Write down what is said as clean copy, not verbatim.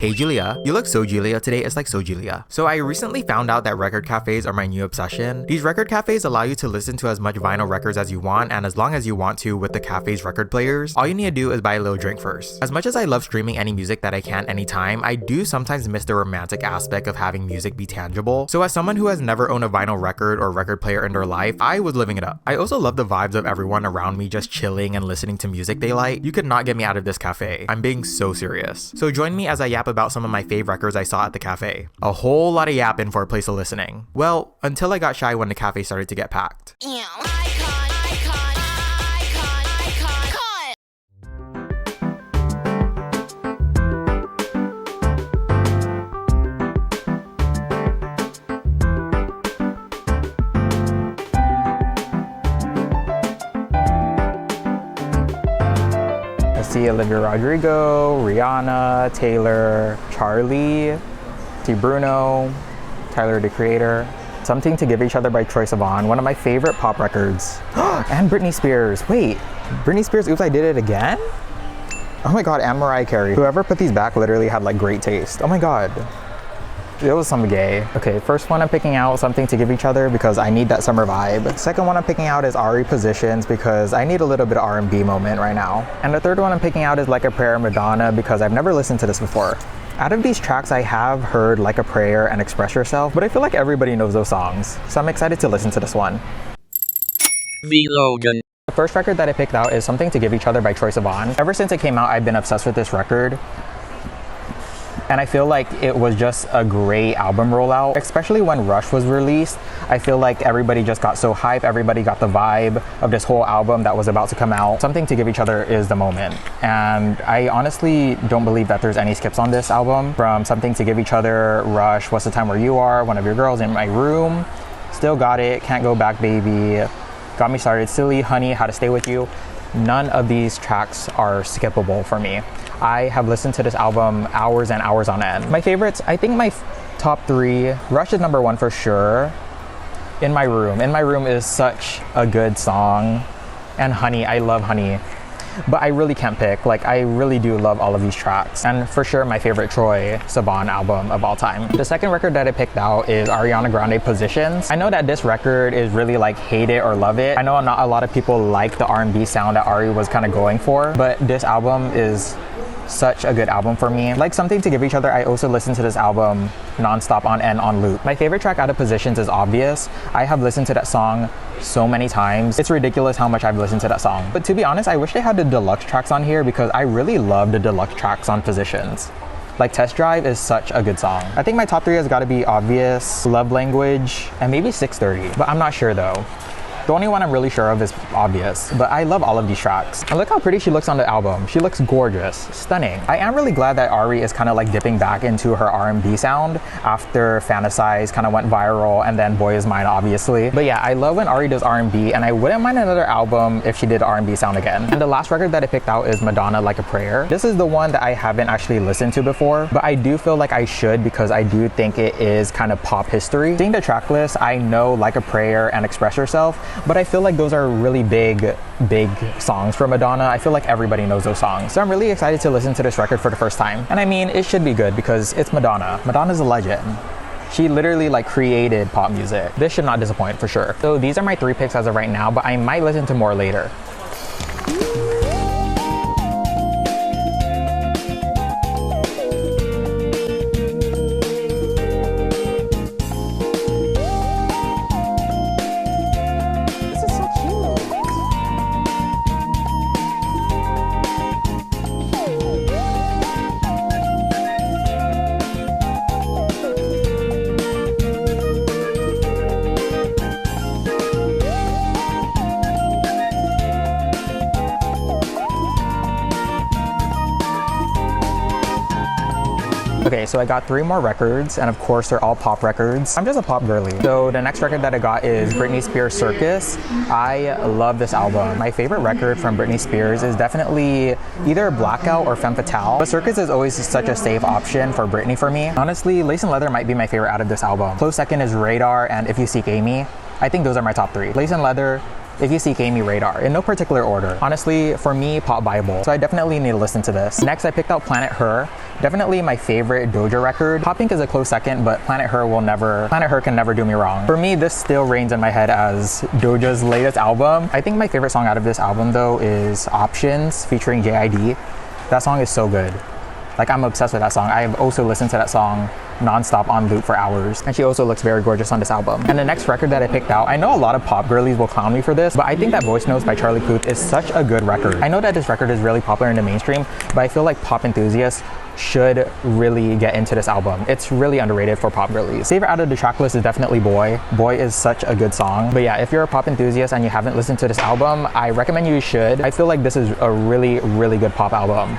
Hey Julia, you look so Julia today, it's like so Julia. So I recently found out that record cafes are my new obsession. These record cafes allow you to listen to as much vinyl records as you want and as long as you want to with the cafe's record players. All you need to do is buy a little drink first. As much as I love streaming any music that I can anytime, I do sometimes miss the romantic aspect of having music be tangible. So as someone who has never owned a vinyl record or record player in their life, I was living it up. I also love the vibes of everyone around me just chilling and listening to music they like. You could not get me out of this cafe. I'm being so serious. So join me as I yap about some of my favorite records I saw at the cafe. A whole lot of yapping for a place of listening. Well, until I got shy when the cafe started to get packed. See Olivia Rodrigo, Rihanna, Taylor, Charlie, T. Bruno, Tyler the Creator. Something to Give Each Other by Troye Sivan, one of my favorite pop records. And Britney Spears. Wait, Britney Spears, Oops, I Did It Again? Oh my god, and Mariah Carey. Whoever put these back literally had like great taste. Oh my god. It was some gay. Okay, first one I'm picking out Something to Give Each Other because I need that summer vibe. Second one I'm picking out is Ari Positions because I need a little bit of R&B moment right now. And the third one I'm picking out is Like a Prayer, Madonna, because I've never listened to this before. Out of these tracks, I have heard Like a Prayer and Express Yourself, but I feel like everybody knows those songs. So I'm excited to listen to this one. V-logan. The first record that I picked out is Something to Give Each Other by Troye Sivan. Ever since it came out, I've been obsessed with this record. And I feel like it was just a great album rollout, especially when Rush was released. I feel like everybody just got so hyped, everybody got the vibe of this whole album that was about to come out. Something to Give Each Other is the moment. And I honestly don't believe that there's any skips on this album. From Something to Give Each Other, Rush, What's the Time Where You Are, One of Your Girls, In My Room, Still Got It, Can't Go Back Baby, Got Me Started, Silly, Honey, How to Stay With You. None of these tracks are skippable for me. I have listened to this album hours and hours on end. My favorites, I think my top three, Rush is number one for sure. In My Room. In My Room is such a good song. And Honey, I love Honey. But I really can't pick. Like, I really do love all of these tracks. And for sure, my favorite Troye Sivan album of all time. The second record that I picked out is Ariana Grande, Positions. I know that this record is really like hate it or love it. I know not a lot of people like the R&B sound that Ari was kind of going for, but this album is such a good album for me. Like Something to Give Each Other, I also listen to this album non-stop on end on loop. My favorite track out of Positions is Obvious. I have listened to that song so many times. It's ridiculous how much I've listened to that song. But to be honest, I wish they had the deluxe tracks on here because I really love the deluxe tracks on Positions. Like Test Drive is such a good song. I think my top three has got to be Obvious, Love Language, and maybe 630. But I'm not sure though. The only one I'm really sure of is Obvious, but I love all of these tracks. And look how pretty she looks on the album. She looks gorgeous, stunning. I am really glad that Ari is kind of like dipping back into her R&B sound after Fantasize kind of went viral and then Boy Is Mine, obviously. But yeah, I love when Ari does R&B and I wouldn't mind another album if she did R&B sound again. And the last record that I picked out is Madonna, Like a Prayer. This is the one that I haven't actually listened to before, but I do feel like I should because I do think it is kind of pop history. Seeing the track list, I know Like a Prayer and Express Yourself, but I feel like those are really big songs for Madonna. I feel like everybody knows those songs. So I'm really excited to listen to this record for the first time. And I mean, it should be good because it's Madonna. Madonna's a legend. She literally like created pop music. This should not disappoint for sure. So these are my three picks as of right now, but I might listen to more later. Okay, so I got three more records, and of course they're all pop records. I'm just a pop girly. So the next record that I got is Britney Spears' Circus. I love this album. My favorite record from Britney Spears is definitely either Blackout or Femme Fatale. But Circus is always such a safe option for Britney for me. Honestly, Lace and Leather might be my favorite out of this album. Close second is Radar and If You Seek Amy. I think those are my top three. Lace and Leather, If You Seek Amy Radar, in no particular order. Honestly, for me, pop Bible. So I definitely need to listen to this. Next, I picked out Planet Her. Definitely my favorite Doja record. Pop Pink is a close second, but Planet Her can never do me wrong. For me, this still reigns in my head as Doja's latest album. I think my favorite song out of this album though is Options featuring JID. That song is so good. Like, I'm obsessed with that song. I have also listened to that song non-stop on loop for hours. And she also looks very gorgeous on this album. And the next record that I picked out, I know a lot of pop girlies will clown me for this, but I think that Voice Notes by Charlie Puth is such a good record. I know that this record is really popular in the mainstream, but I feel like pop enthusiasts should really get into this album. It's really underrated for pop girlies. Favorite out of the track list is definitely Boy. Boy is such a good song. But yeah, if you're a pop enthusiast and you haven't listened to this album, I recommend you should. I feel like this is a really, really good pop album.